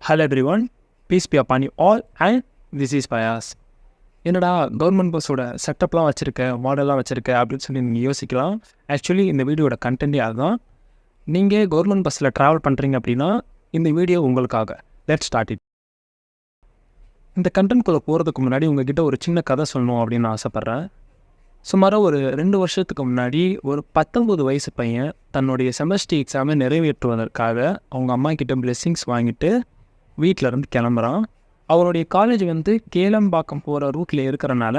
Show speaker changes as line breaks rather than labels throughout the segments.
Hello everyone, peace be upon you all and this is Payas. என்னடா government பஸ்ஸோட செட்டப்லாம் வச்சுருக்க மாடல்லாம் வச்சுருக்க அப்படின்னு சொல்லி நீங்கள் யோசிக்கலாம். ஆக்சுவலி இந்த வீடியோட கண்டென்ட்டே அதுதான். நீங்கள் கவர்மெண்ட் பஸ்ஸில் ட்ராவல் பண்ணுறீங்க அப்படின்னா இந்த வீடியோ உங்களுக்காக. Let's start it. இந்த கண்டென்ட்குள்ளே போகிறதுக்கு முன்னாடி உங்ககிட்ட ஒரு சின்ன கதை சொல்லணும் அப்படின்னு நான் ஆசைப்பட்றேன். சுமாராக ஒரு 2 வருஷத்துக்கு முன்னாடி ஒரு 19 வயசு பையன் தன்னுடைய செமஸ்டர் எக்ஸாமை நிறைவேற்றுவதற்காக அவங்க அம்மா கிட்ட பிளெஸ்ஸிங்ஸ் வாங்கிட்டு வீட்டிலேருந்து கிளம்புறான். அவனுடைய காலேஜ் கேளம்பாக்கம் போகிற ரூட்டில் இருக்கிறனால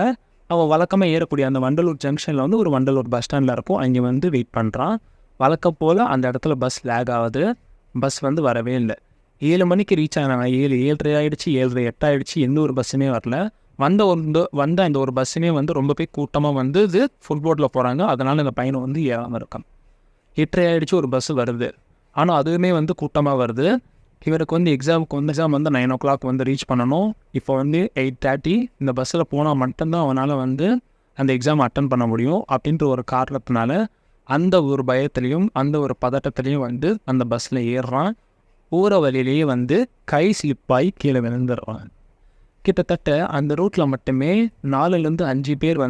அவன் வழக்கமாக ஏறக்கூடிய அந்த வண்டலூர் ஜங்ஷனில் ஒரு வண்டலூர் பஸ் ஸ்டாண்டில் இருக்கும். அங்கே வெயிட் பண்ணுறான். வழக்கம் போல் அந்த இடத்துல பஸ் லேக் ஆகுது. பஸ் வரவே இல்லை. 7 மணிக்கு ரீச் ஆனாங்க. 7:30 ஆகிடுச்சு, 7:08 ஆகிடுச்சு. எந்த ஒரு பஸ்ஸுமே வரல. வந்த இந்த ஒரு பஸ்ஸுமே ரொம்ப போய் கூட்டமாக இது ஃபுட்போர்ட்டில் போகிறாங்க. அதனால் இந்த பையனை ஏறாமல் இருக்கான். 8:30 ஆகிடுச்சு, ஒரு பஸ்ஸு வருது. ஆனால் அதுவுமே கூட்டமாக வருது. இவருக்கு எக்ஸாம் 9 o'clock ரீச் பண்ணணும். இப்போ 8:30. இந்த பஸ்ஸில் போனால் மட்டும்தான் அவனால் அந்த எக்ஸாம் அட்டன் பண்ண முடியும் அப்படின்ற ஒரு காரணத்தினால அந்த ஒரு பயத்துலேயும் அந்த ஒரு பதட்டத்துலேயும் அந்த பஸ்ஸில் ஏறுறான். போகிற வழியிலேயே கை ஸ்லிப்பாகி கீழே விழுந்துடுறான். கிட்டத்தட்ட அந்த ரூட்டில் மட்டுமே 4-5 பேர்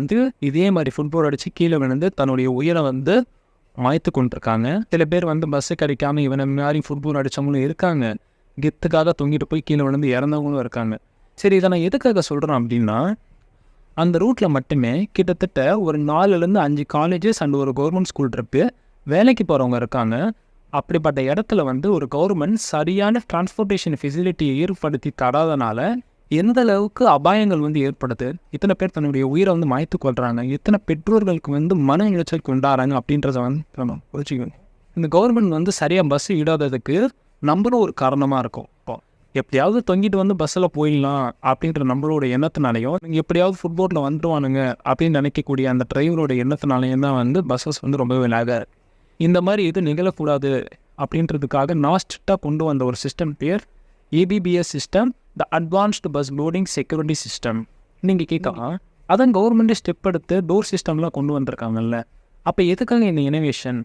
இதே மாதிரி ஃபுட்பால் அடித்து கீழே விழுந்து தன்னுடைய உயிரை மாய்த்து கொண்டிருக்காங்க. சில பேர் பஸ்ஸு கிடைக்காம இவனை மாதிரி ஃபுட்பால் அடித்தவங்களும் இருக்காங்க. கெத்துக்காக தொங்கிட்டு போய் கீழே விழுந்து இறந்தவங்களும் இருக்காங்க. சரி, இதை நான் எதுக்காக சொல்கிறேன் அப்படின்னா, அந்த ரூட்டில் மட்டுமே கிட்டத்தட்ட ஒரு 4-5 காலேஜஸ் அண்ட் ஒரு கவர்மெண்ட் ஸ்கூல் ட்ரிப்பு வேலைக்கு போகிறவங்க இருக்காங்க. அப்படிப்பட்ட இடத்துல ஒரு கவர்மெண்ட் சரியான டிரான்ஸ்போர்ட்டேஷன் ஃபெசிலிட்டியை ஏற்படுத்தி தராதனால எந்த அளவுக்கு அபாயங்கள் ஏற்படுது, இத்தனை பேர் தன்னுடைய உயிரை மாய்த்து கொள்கிறாங்க, எத்தனை பெற்றோர்களுக்கு மன இளைச்சலுக்கு உண்டாகிறாங்க அப்படின்றத நம்ம புரிஞ்சுக்கணும். இந்த கவர்மெண்ட் சரியாக பஸ்ஸு இடாததுக்கு நம்மளும் ஒரு காரணமாக இருக்கும். இப்போ எப்படியாவது தொங்கிட்டு பஸ்ஸில் போயிடலாம் அப்படின்ற நம்மளோட எண்ணத்தினாலையும், எப்படியாவது ஃபுட்போர்ட்டில் வந்துடுவானுங்க அப்படின்னு நினைக்கக்கூடிய அந்த டிரைவரோட எண்ணத்தினாலையும் தான் பஸ்ஸஸ் ரொம்பவே லேகாக இருக்குது. இந்த மாதிரி இது நிகழக்கூடாது அப்படின்றதுக்காக நாஸ்டாக கொண்டு வந்த ஒரு சிஸ்டம் பேர் ஏபிபிஎஸ் சிஸ்டம், த advanced bus boarding security system. நீங்கள் கேட்கலாம், அதான் கவர்மெண்ட்டே ஸ்டெப் எடுத்து டோர் சிஸ்டம்லாம் கொண்டு வந்திருக்காங்கல்ல, அப்போ எதுக்காக இந்த இனோவேஷன்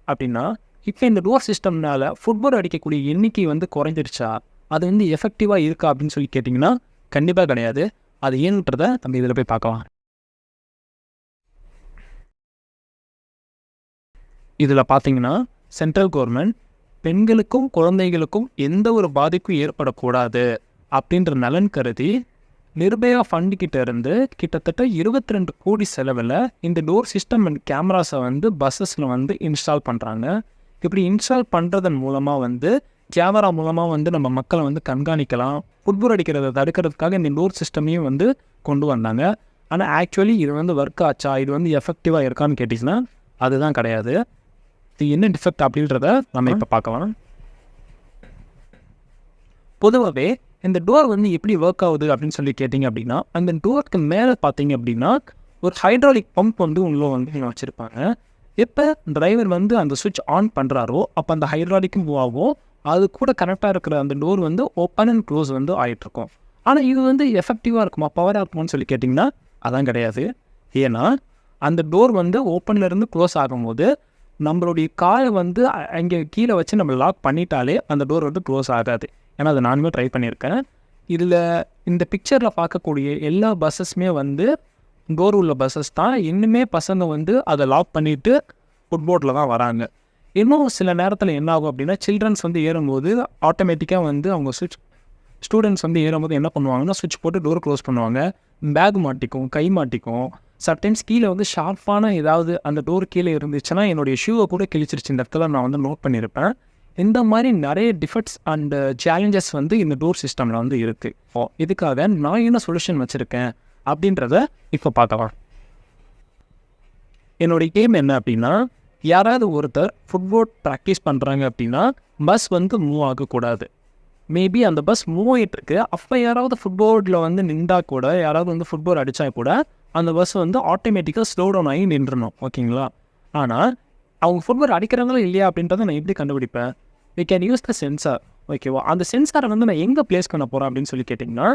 அப்படின்னா, இப்போ இந்த டோர் சிஸ்டம்னால ஃபுட்பால் அடிக்கக்கூடிய எண்ணிக்கை குறைஞ்சிருச்சா, அது எஃபெக்டிவாக இருக்கா அப்படின்னு சொல்லி கேட்டிங்கன்னா கண்டிப்பாக கிடையாது. அது ஏன்றதை நம்ம இதில் போய் பார்க்கலாம். இதில் பார்த்தீங்கன்னா சென்ட்ரல் கவர்மெண்ட் பெண்களுக்கும் குழந்தைகளுக்கும் எந்த ஒரு பாதிப்பும் ஏற்படக்கூடாது அப்படின்ற நலன் கருதி நிர்பயா ஃபண்ட் கிட்ட இருந்து கிட்டத்தட்ட 22 கோடி செலவில் இந்த டோர் சிஸ்டம் அண்ட் கேமராஸை பஸ்ஸஸில் இன்ஸ்டால் பண்ணுறாங்க. இப்படி இன்ஸ்டால் பண்ணுறதன் மூலமாக கேமரா மூலமாக நம்ம மக்களை கண்காணிக்கலாம். ஃபுட்பால் அடிக்கிறத தடுக்கிறதுக்காக இந்த டோர் சிஸ்டமையும் கொண்டு வந்தாங்க. ஆனால் ஆக்சுவலி இது ஒர்க் ஆச்சா, இது எஃபெக்டிவாக இருக்கான்னு கேட்டிங்கன்னா அதுதான் கிடையாது. இது என்ன டிஃபெக்ட் அப்படின்றத நம்ம இப்போ பார்க்கலாம். பொதுவாகவே இந்த டோர் எப்படி ஒர்க் ஆகுது அப்படின்னு சொல்லி கேட்டிங்க அப்படின்னா, அந்த டோருக்கு மேலே பார்த்தீங்க அப்படின்னா ஒரு ஹைட்ராலிக் பம்ப் உள்ளே வச்சுருப்பாங்க. எப்போ டிரைவர் அந்த சுவிட்ச் ஆன் பண்ணுறாரோ அப்போ அந்த ஹைட்ராலிக்கும் மூவ் ஆகும். அது கூட கரெக்டாக இருக்கிற அந்த டோர் ஓப்பன் அண்ட் க்ளோஸ் ஆகிட்டுருக்கும். ஆனால் இது எஃபெக்டிவாக இருக்குமா, பவராக இருக்குமான்னு சொல்லி கேட்டிங்கன்னா அதான் கிடையாது. ஏன்னா அந்த டோர் ஓப்பன்லேருந்து க்ளோஸ் ஆகும்போது நம்மளுடைய காலை அங்கே கீழே வச்சு நம்ம லாக் பண்ணிட்டாலே அந்த டோர் க்ளோஸ் ஆகாது. ஏன்னா அதை நானுமே ட்ரை பண்ணியிருக்கேன். இதில் இந்த பிக்சரில் பார்க்கக்கூடிய எல்லா பஸ்ஸஸுமே டோர் உள்ள பஸ்ஸஸ் தான். இன்னுமே பசங்க அதை லாக் பண்ணிவிட்டு ஃபுட்போர்ட்டில் தான் வராங்க. இன்னும் சில நேரத்தில் என்ன ஆகும் அப்படின்னா, சில்ட்ரன்ஸ் ஏறும்போது ஆட்டோமேட்டிக்காக அவங்க ஸ்டூடெண்ட்ஸ் ஏறும்போது என்ன பண்ணுவாங்கன்னா, சுவிட்ச் போட்டு டோர் க்ளோஸ் பண்ணுவாங்க. பேக் மாட்டிக்கும், கை மாட்டிக்கும். சம்டைம்ஸ் கீழே ஏதாவது அந்த டோர் கீழே இருந்துச்சுன்னா என்னுடைய ஷூவை கூட கிழிச்சிருச்சு. இந்த இடத்துல நான் நோட் பண்ணியிருப்பேன். இந்த மாதிரி நிறைய டிஃபெக்ட்ஸ் அண்ட் சேலஞ்சஸ் இந்த டோர் சிஸ்டமில் இருக்குது. இதுக்காக நான் என்ன சொல்யூஷன் வச்சுருக்கேன் அப்படின்றத இப்போ பார்க்கலாம். என்னுடைய கேம் என்ன அப்படின்னா, யாராவது ஒருத்தர் ஃபுட்பால் ப்ராக்டிஸ் பண்ணுறாங்க அப்படின்னா பஸ் மூவ் ஆகக்கூடாது. மேபி அந்த பஸ் மூவ் ஆகிட்டுருக்கு. அப்போ யாராவது ஃபுட்பாலில் நின்றால் கூட, யாராவது ஃபுட்பால் அடித்தா கூட அந்த பஸ் ஆட்டோமேட்டிக்காக ஸ்லோ டவுன் ஆகி நின்றுணும். ஓகேங்களா? ஆனால் அவங்க ஃபுட்பால் அடிக்கிறாங்களோ இல்லையா அப்படின்றத நான் எப்படி கண்டுபிடிப்பேன்? We can use the sensor. ஓகேவா? அந்த சென்சாரை நான் எங்கே ப்ளேஸ் பண்ண போகிறேன் அப்படின்னு சொல்லி கேட்டிங்கன்னா,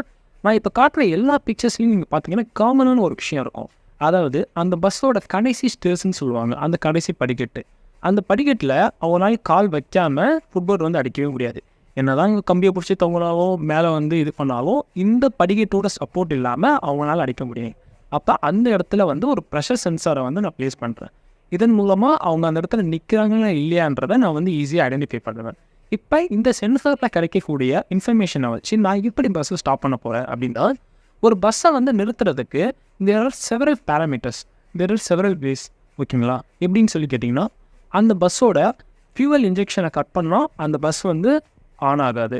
நான் இப்போ காட்டுற எல்லா பிக்சர்ஸ்லையும் நீங்கள் பார்த்தீங்கன்னா காமனான ஒரு விஷயம் இருக்கும். அதாவது அந்த பஸ்ஸோட கடைசி ஸ்டேர்ஸ்ன்னு சொல்லுவாங்க, அந்த கடைசி படிக்கட்டு. அந்த படிக்கட்டில் அவங்களால கால் வைக்காமல் ஃபுட்பால் அடிக்கவே முடியாது. என்னதான் கம்பியை பிடிச்சி தொங்கினாலும் மேலே வந்து இது பண்ணாலும் இந்த படிக்கட்டோட சப்போர்ட் இல்லாமல் அவங்களால அடிக்க முடியும். அப்போ அந்த இடத்துல வந்து ஒரு ப்ரெஷர் சென்சாரை வந்து நான் ப்ளேஸ் பண்ணுறேன். இதன் மூலமாக அவங்க அந்த இடத்துல நிற்கிறாங்களா இல்லையான்றதை நான் வந்து ஈஸியாக ஐடென்டிஃபை பண்ணுவேன். இப்போ இந்த சென்சாரில் கிடைக்கக்கூடிய இன்ஃபர்மேஷனை வச்சு நான் எப்படி பஸ்ஸை ஸ்டாப் பண்ண போகிறேன் அப்படின்னா, ஒரு பஸ்ஸை வந்து நிறுத்துறதுக்கு there are several parameters, there are several ways. ஓகேங்களா? எப்படின்னு சொல்லி கேட்டிங்கன்னா, அந்த பஸ்ஸோட ஃபியூவல் இன்ஜெக்ஷனை கட் பண்ணால் அந்த பஸ் வந்து ஆன் ஆகாது.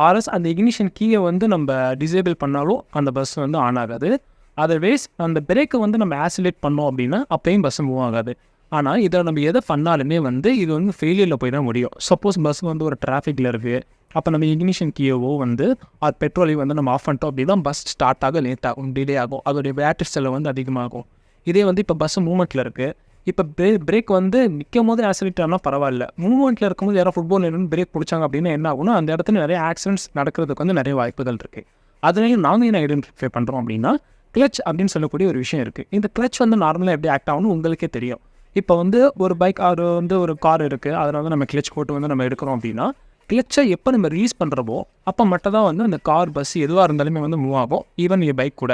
ஆர்எஸ் அந்த இக்னிஷன் கீயை வந்து நம்ம டிசேபிள் பண்ணாலும் அந்த பஸ் வந்து ஆன் ஆகாது. அதர்வைஸ் அந்த பிரேக்கை வந்து நம்ம ஆக்சிலேட் பண்ணோம் அப்படின்னா அப்பயும் பஸ் மூவ் ஆகாது. ஆனால் இதை நம்ம எதை பண்ணாலுமே வந்து இது வந்து ஃபெயிலியரில் போய் தான் முடியும். சப்போஸ் பஸ் வந்து ஒரு டிராஃபிக்கில் இருக்குது, அப்போ நம்ம இக்னிஷன் கீயவோ வந்து அது பெட்ரோலையும் வந்து நம்ம ஆஃப் பண்ணிட்டோம் அப்படின்னா பஸ் ஸ்டார்ட் ஆக லேட் ஆகும், டிலே ஆகும், அதோடைய பேட்டரி செல்லை வந்து அதிகமாகும். இதே வந்து இப்போ பஸ் மூவ்மெண்ட்டில் இருக்குது, இப்போ பிரேக் வந்து நிற்கும் போது ஆக்சிலேட் ஆனால் பரவாயில்ல, மூவ்மெண்ட்டில் இருக்கும்போது யாராவது ஃபுட்பால் இருந்து பிரேக் பிடிச்சாங்க அப்படின்னா என்ன ஆகும்னா அந்த இடத்துல நிறைய ஆக்சிடென்ட்ஸ் நடக்கிறதுக்கு வந்து நிறைய வாய்ப்புகள் இருக்குது. அதுலேயும் நாங்கள் என்ன ஐடென்டிஃபை பண்ணுறோம் அப்படின்னா கிளச் அப்படின்னு சொல்லக்கூடிய ஒரு விஷயம் இருக்குது. இந்த கிளச் வந்து நார்மலாக எப்படி ஆக்ட் ஆகணும்னு உங்களுக்கே தெரியும். இப்போ வந்து ஒரு பைக் அது வந்து ஒரு கார் இருக்குது, அதில் வந்து நம்ம கிளச் போட்டு வந்து நம்ம எடுக்கிறோம் அப்படின்னா கிளச்சை எப்போ நம்ம ரிலீஸ் பண்ணுறப்போ அப்போ மட்டும் தான் வந்து அந்த கார் பஸ் எதுவாக இருந்தாலுமே வந்து மூவ் ஆகும், ஈவன் பைக் கூட.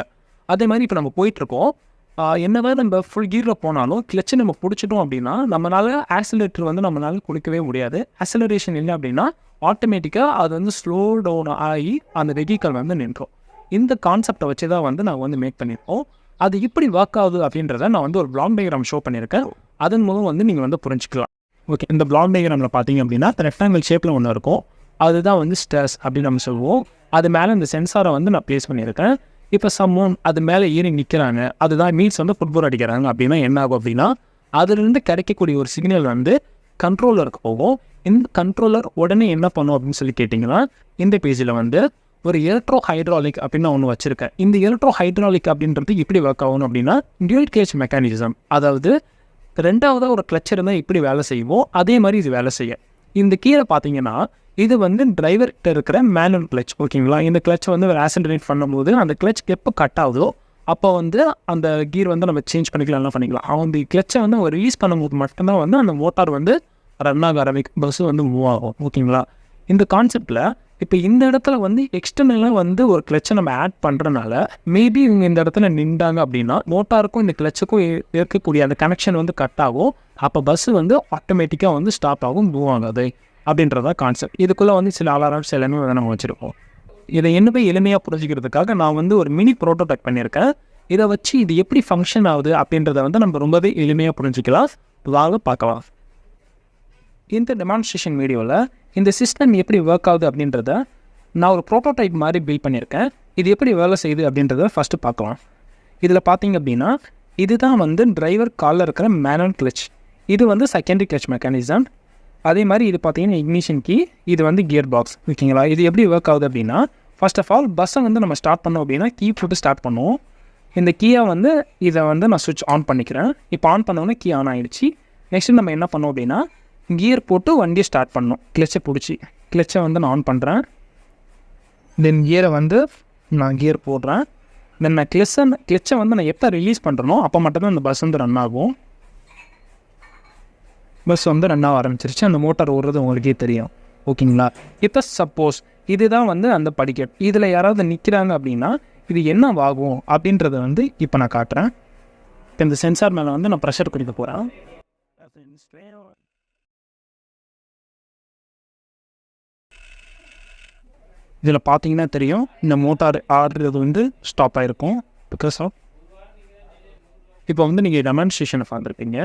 அதே மாதிரி இப்போ நம்ம போயிட்டுருக்கோம், என்னதான் நம்ம ஃபுல் கீரில் போனாலும் கிளச்சை நம்ம பிடிச்சிட்டோம் அப்படின்னா நம்மளால் ஆக்சிலேட்டர் வந்து நம்மளால் கொடுக்கவே முடியாது. ஆக்சிலரேஷன் இல்லை அப்படின்னா ஆட்டோமேட்டிக்காக அது வந்து ஸ்லோ டவுன் ஆகி அந்த வெஹிக்கல் வந்து நின்றோம். இந்த கான்செப்டை வச்சு தான் வந்து நாங்கள் வந்து மேக் பண்ணியிருக்கோம். அது எப்படி ஒர்க் ஆகுது அப்படின்றத நான் வந்து ஒரு பிளாக் டயக்ராம் ஷோ பண்ணியிருக்கேன். அதன் மூலம் வந்து நீங்கள் வந்து புரிஞ்சுக்கலாம். ஓகே, இந்த பிளாக் டயக்ராமில் பார்த்தீங்க அப்படின்னா ரெக்டாங்கிள் ஷேப்பில் ஒன்று இருக்கும், அதுதான் வந்து ஸ்டேர்ஸ் அப்படின்னு நம்ம சொல்லுவோம். அது மேலே இந்த சென்சாரை வந்து நான் ப்ளேஸ் பண்ணியிருக்கேன். இப்போ சம்மோன் அது மேலே ஏறி நிற்கிறாங்க, அதுதான் மீன்ஸ் வந்து ஃபுட்பால் அடிக்கிறாங்க அப்படின்னா என்ன ஆகும் அப்படின்னா அதுலேருந்து கிடைக்கக்கூடிய ஒரு சிக்னல் வந்து கண்ட்ரோலருக்கு போகும். இந்த கண்ட்ரோலர் உடனே என்ன பண்ணும் அப்படின்னு சொல்லி கேட்டிங்கன்னா, இந்த பேஜில் வந்து ஒரு எலக்ட்ரோ ஹைட்ராலிக் அப்படின்னு ஒன்று வச்சுருக்கேன். இந்த எலக்ட்ரோ ஹைட்ராலிக் அப்படின்றது எப்படி ஒர்க் ஆகணும் அப்படின்னா டியூல் கேஜ் மெக்கானிசம், அதாவது ரெண்டாவதாக ஒரு கிளச் இருந்தால் எப்படி வேலை செய்வோம் அதே மாதிரி இது வேலை செய்ய. இந்த கீழே பார்த்தீங்கன்னா இது வந்து டிரைவர்கிட்ட இருக்கிற மேனுவல் கிளச். ஓகேங்களா? இந்த கிளச்சை வந்து ஒரு ஆக்சிலரேட் பண்ணும்போது அந்த கிளச் எப்போ கட் ஆகுதோ அப்போ வந்து அந்த கீர் வந்து நம்ம சேஞ்ச் பண்ணிக்கலாம், எல்லாம் பண்ணிக்கலாம். அந்த கிளச்சை வந்து அவங்க ரிலீஸ் பண்ணும்போது மட்டும்தான் வந்து அந்த மோட்டார் வந்து ரன் ஆக ஆரம்பிக்கும், பஸ்ஸு வந்து மூவ் ஆகும். ஓகேங்களா? இந்த கான்செப்டில் இப்போ இந்த இடத்துல வந்து எக்ஸ்டர்னலாக வந்து ஒரு கிளச்சை நம்ம ஆட் பண்ணுறனால மேபி இவங்க இந்த இடத்துல நின்றாங்க அப்படின்னா மோட்டாருக்கும் இந்த கிளச்சுக்கும் இருக்கக்கூடிய அந்த கனெக்ஷன் வந்து கட் ஆகும். அப்போ பஸ்ஸு வந்து ஆட்டோமேட்டிக்காக வந்து ஸ்டாப் ஆகும், மூவ் ஆகாது அப்படின்றதா கான்செப்ட். இதுக்குள்ளே வந்து சில அலாரம்ஸ் எல்லாமே வந்து நம்ம வச்சுருக்கோம். இதை என்னவே எளிமையாக புரிஞ்சுக்கிறதுக்காக நான் வந்து ஒரு மினி ப்ரோட்டோடைப் பண்ணியிருக்கேன். இதை வச்சு இது எப்படி ஃபங்க்ஷன் ஆகுது அப்படின்றத வந்து நம்ம ரொம்பவே எளிமையாக புரிஞ்சுக்கலாம். வாங்க பார்க்கலாம். இந்த டெமான்ஸ்ட்ரேஷன் வீடியோவில் இந்த சிஸ்டம் எப்படி ஒர்க் ஆகுது அப்படின்றத நான் ஒரு ப்ரோட்டோடைப் மாதிரி பில்ட் பண்ணியிருக்கேன். இது எப்படி வேலை செய்யுது அப்படின்றத ஃபஸ்ட்டு பார்க்கலாம். இதில் பார்த்தீங்க அப்படின்னா இதுதான் வந்து டிரைவர் காலில் இருக்கிற மேனுவல் கிளச், இது வந்து செகண்டரி கிளச் மெக்கானிசம். அதே மாதிரி இது பார்த்தீங்கன்னா இக்னிஷன் கீ, இது வந்து கியர் பாக்ஸ். ஓகேங்களா? இது எப்படி ஒர்க் ஆகுது அப்படின்னா ஃபர்ஸ்ட் ஆஃப் ஆல் பஸ்ஸை வந்து நம்ம ஸ்டார்ட் பண்ணோம் அப்படின்னா கீ போட்டு ஸ்டார்ட் பண்ணுவோம். இந்த கீயை வந்து இதை வந்து நான் சுவிட்ச் ஆன் பண்ணிக்கிறேன். இப்போ ஆன் பண்ணோன்னே கீ ஆன் ஆகிடுச்சு. நெக்ஸ்ட்டு நம்ம என்ன பண்ணோம் அப்படின்னா கியர் போட்டு வண்டியை ஸ்டார்ட் பண்ணணும். கிளச்சை பிடிச்சி கிளச்சை வந்து நான் ஆன் பண்ணுறேன். தென் கியரை வந்து நான் கியர் போடுறேன். தென் நான் கிளச்சை வந்து நான் எப்போ ரிலீஸ் பண்ணுறனோ அப்போ மட்டும்தான் அந்த பஸ் வந்து ரன் ஆகும். பஸ் வந்து ரன் ஆக ஆரம்பிச்சிருச்சு, அந்த மோட்டார் ஓடுறது உங்களுக்கே தெரியும். ஓகேங்களா? இப்போ சப்போஸ் இதுதான் வந்து அந்த படிக்கட், இதில் யாராவது நிற்கிறாங்க அப்படின்னா இது என்ன ஆகும் அப்படின்றத வந்து இப்போ நான் காட்டுறேன். இப்போ இந்த சென்சார் மேலே வந்து நான் ப்ரெஷர் கொடுக்க போகிறேன். இதில் பார்த்தீங்கன்னா தெரியும் இந்த மோட்டார் ஆடுறது வந்து ஸ்டாப் ஆகிருக்கும் பிகாஸ் ஆஃப். இப்போ வந்து நீங்கள் டெமான்ஸ்ட்ரேஷனை பார்த்துருப்பீங்க.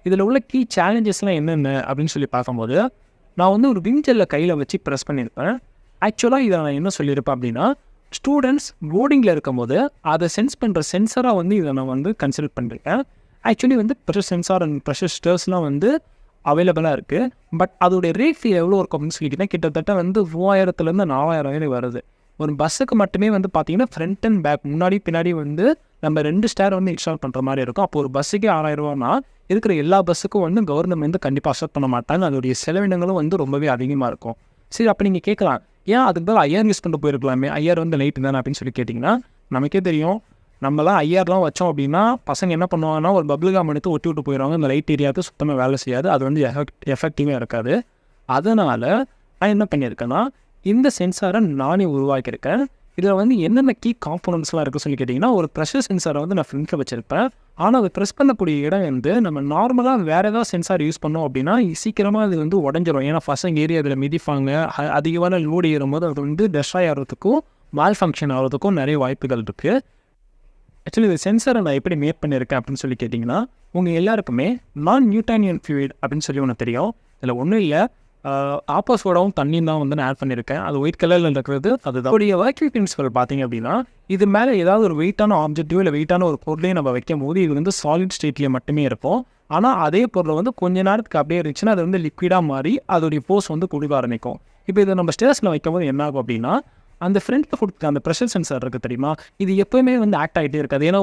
இதில் உள்ள கீ சேலஞ்சஸ்லாம் என்னென்ன அப்படின்னு சொல்லி பார்க்கும்போது நான் வந்து ஒரு விஞ்சலில் கையில் வச்சு ப்ரெஸ் பண்ணியிருப்பேன். ஆக்சுவலாக இதை நான் என்ன சொல்லியிருப்பேன் அப்படின்னா ஸ்டூடெண்ட்ஸ் போர்டிங்கில் இருக்கும்போது அதை சென்ஸ் பண்ணுற சென்சராக வந்து இதை நான் வந்து கன்சிடர் பண்ணியிருக்கேன். ஆக்சுவலி வந்து ப்ரெஷர் சென்சார் அண்ட் ப்ரெஷர் ஸ்டர்ஸ்லாம் வந்து அவைலபிளாக இருக்குது. பட் அதோடைய ரேட் எவ்வளோ இருக்கும் அப்படின்னு சொல்லிக்கிட்டேன், கிட்டத்தட்ட வந்து 3000 4000 வரை வருது. ஒரு பஸ்ஸுக்கு மட்டுமே வந்து பார்த்தீங்கன்னா ஃப்ரண்ட் அண்ட் பேக் முன்னாடி பின்னாடி வந்து நம்ம 2 ஸ்டேர் வந்து இன்ஸ்டால் பண்ணுற மாதிரி இருக்கும். அப்போ ஒரு பஸ்ஸுக்கே 6000 ரூபானா இருக்கிற எல்லா பஸ்ஸுக்கும் வந்து கவர்மெண்ட் வந்து கண்டிப்பாக அக்செப்ட் பண்ண மாட்டாங்க. அதோடைய செலவினங்களும் வந்து ரொம்பவே அதிகமாக இருக்கும். சரி, அப்போ நீங்கள் கேட்கலாம், ஏன் அதுக்கு தான் ஐஆர் யூஸ் பண்ணிட்டு போயிருக்கலாமே, ஐஆர் வந்து லைட்டு தானே அப்படின்னு சொல்லி கேட்டிங்கன்னா நமக்கே தெரியும். நம்மளாம் ஐஆர்லாம் வச்சோம் அப்படின்னா பசங்க என்ன பண்ணுவாங்கன்னா ஒரு பபிள் காம் எடுத்து ஒட்டி விட்டு போயிடுவாங்க. இந்த லைட் ஏரியாவுக்கு சுத்தமாக வேலை செய்யாது, அது வந்து எஃபெக்டிவாக இருக்காது. அதனால் நான் என்ன பண்ணியிருக்கேன்னா இந்த சென்சாரை நானே உருவாக்கியிருக்கேன். இதில் வந்து என்னென்ன கீ காம்போனன்ட்ஸ்லாம் இருக்குது சொல்லி கேட்டிங்கன்னா, ஒரு ப்ரெஷர் சென்சாரை வந்து நான் ஃப்ரண்ட்டில் வச்சுருப்பேன். ஆனால் அது ப்ரெஸ் பண்ணக்கூடிய இடம் வந்து நம்ம நார்மலாக வேறு ஏதாவது சென்சார் யூஸ் பண்ணோம் அப்படின்னா சீக்கிரமாக அது வந்து உடஞ்சிரும். ஏன்னா பசங்க ஏறி அதில் மிதிப்பாங்க. அதிகமான லோடு ஏறும்போது அது வந்து டெஸ்ட்ராய் ஆகிறதுக்கும் மால் ஃபங்க்ஷன் ஆகிறதுக்கும் நிறைய வாய்ப்புகள் இருக்குது. ஆக்சுவலி இந்த சென்சாரை நான் எப்படி மேக் பண்ணியிருக்கேன் அப்படின்னு சொல்லி கேட்டிங்கன்னா, உங்கள் எல்லாருக்குமே நான் நியூட்டானியன் ஃப்ளூயிட் அப்படின்னு சொல்லி ஒன்று தெரியும். இதில் ஒன்றும் இல்லை, ஆப்போசோடாவும் தண்ணியும் தான் வந்து நான் ஆட் பண்ணியிருக்கேன். அது ஒயிட் கலரில் இருக்கிறது அதுதான். உடைய ஒர்க்கிங் பிரின்சிபல் பார்த்தீங்க அப்படின்னா, இது மேலே ஏதாவது ஒரு வெயிட்டான ஆப்ஜெக்டிவோ இல்லை வெயிட்டான ஒரு பொருளையும் நம்ம வைக்கும் போது இது வந்து சாலிட் ஸ்டேட்லேயே மட்டுமே இருக்கும். ஆனால் அதே பொருளை வந்து கொஞ்ச நேரத்துக்கு அப்படியே இருந்துச்சுன்னா அது வந்து லிக்விடாக மாறி அதோடைய போஸ் வந்து கொடுக்க ஆரம்பிக்கும். இப்போ இதை நம்ம ஸ்டேர்ஸில் வைக்கும் போது என்ன ஆகும் அப்படின்னா, அந்த ஃப்ரண்ட்டில் கொடுத்த அந்த ப்ரெஷர் சென்சார் இருக்குது தெரியுமா, இது எப்போயுமே வந்து ஆக்ட் ஆகிட்டே இருக்காது. ஏன்னா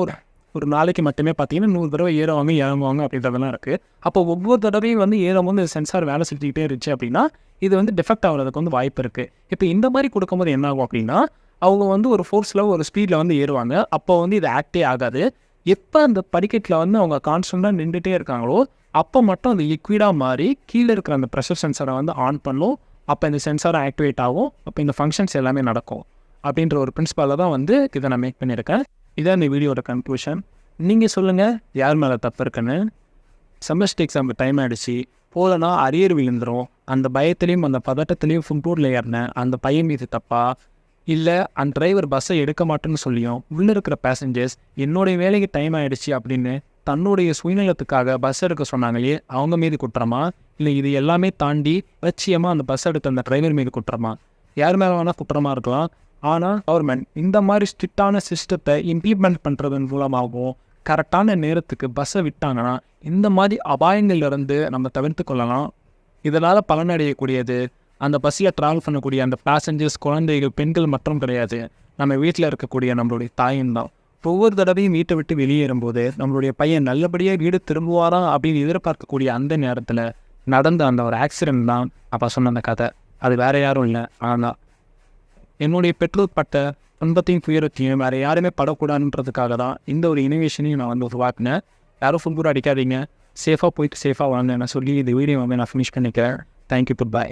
ஒரு நாளைக்கு மட்டுமே பார்த்தீங்கன்னா 100 தடவை ஏறுவாங்க இறங்குவாங்க அப்படின்றதெல்லாம் இருக்குது. அப்போ ஒவ்வொரு தடவையும் வந்து ஏறும்போது சென்சார் வேலை செஞ்சுக்கிட்டே இருந்துச்சு அப்படின்னா இது வந்து டிஃபெக்ட் ஆகிறதுக்கு வந்து வாய்ப்பு இருக்குது. இப்போ இந்த மாதிரி கொடுக்கும்போது என்ன ஆகும் அப்படின்னா, அவங்க வந்து ஒரு ஃபோர்ஸில் ஒரு ஸ்பீடில் வந்து ஏறுவாங்க. அப்போ வந்து இது ஆக்டே ஆகாது. எப்போ அந்த படிக்கட்டில் வந்து அவங்க கான்ஸ்டண்ட்டாக நின்றுட்டே இருக்காங்களோ அப்போ மட்டும் அது லிக்விடாக மாறி கீழே இருக்கிற அந்த ப்ரெஷர் சென்சாரை வந்து ஆன் பண்ணும். அப்போ இந்த சென்சாரை ஆக்டிவேட் ஆகும். அப்போ இந்த ஃபங்க்ஷன்ஸ் எல்லாமே நடக்கும் அப்படின்ற ஒரு பிரின்சிபாலில் தான் வந்து இதை நான் மேக் பண்ணியிருக்கேன். இதான் இந்த வீடியோட கன்க்ளூஷன். நீங்கள் சொல்லுங்கள் யார் மேலே தப்பு இருக்குன்னு. செமஸ்டர் எக்ஸாமுக்கு டைம் ஆகிடுச்சு, போகலன்னா அரியர் விழுந்துடும். அந்த பயத்துலேயும் அந்த பதட்டத்துலேயும் ஃபுட்போர்டில் ஏறினேன் அந்த பையன் மீது தப்பா, இல்லை அந்த டிரைவர் பஸ்ஸை எடுக்க மாட்டேன்னு சொல்லியும் உள்ளே இருக்கிற பேசஞ்சர்ஸ் என்னுடைய வேலைக்கு டைம் ஆகிடுச்சு அப்படின்னு தன்னுடைய சுயநலத்துக்காக பஸ் எடுக்க சொன்னாங்களே அவங்க மீது குற்றமா, இல்லை இது எல்லாமே தாண்டி லட்சியமாக அந்த பஸ் எடுத்த அந்த டிரைவர் மீது குற்றமா? யார் மேலே வேணால் குற்றமாக இருக்கலாம். ஆனால் கவர்மெண்ட் இந்த மாதிரி ஸ்ட்ரிக்டான சிஸ்டத்தை இம்ப்ளிமெண்ட் பண்ணுறதன் மூலமாகவும் கரெக்டான நேரத்துக்கு பஸ்ஸை விட்டாங்கன்னா இந்த மாதிரி அபாயங்கள்லேருந்து நம்ம தவிர்த்து கொள்ளலாம். இதனால் பலனடையக்கூடியது அந்த பஸ்ஸில் ட்ராவல் பண்ணக்கூடிய அந்த பேசஞ்சர்ஸ், குழந்தைகள், பெண்கள் மற்றும் கிடையாது, நம்ம வீட்டில் இருக்கக்கூடிய நம்மளுடைய தாயின் தான். ஒவ்வொரு தடவையும் வீட்டை விட்டு வெளியேறும்போது நம்மளுடைய பையன் நல்லபடியாக வீடு திரும்புவாரா அப்படின்னு எதிர்பார்க்கக்கூடிய அந்த நேரத்தில் நடந்த அந்த ஒரு ஆக்சிடென்ட் தான் அப்போ சொன்ன அந்த கதை. அது வேறு யாரும் இல்லை, ஆனால் என்னுடைய பெற்றோர் பட்ட துன்பத்தையும் துயரத்தையும் வேறு யாருமே படக்கூடாதுன்றதுக்காக தான் இந்த ஒரு இனோவேஷனையும் நான் வந்து உருவாக்கினேன். யாரும் ஃபுட்போர்ட் அடிக்காதீங்க, சேஃபாக போயிட்டு சேஃபாக வாங்க நான் சொல்லி இந்த வீடியோ வந்து நான் ஃபினிஷ் பண்ணிக்கிறேன். Thank you, good bye.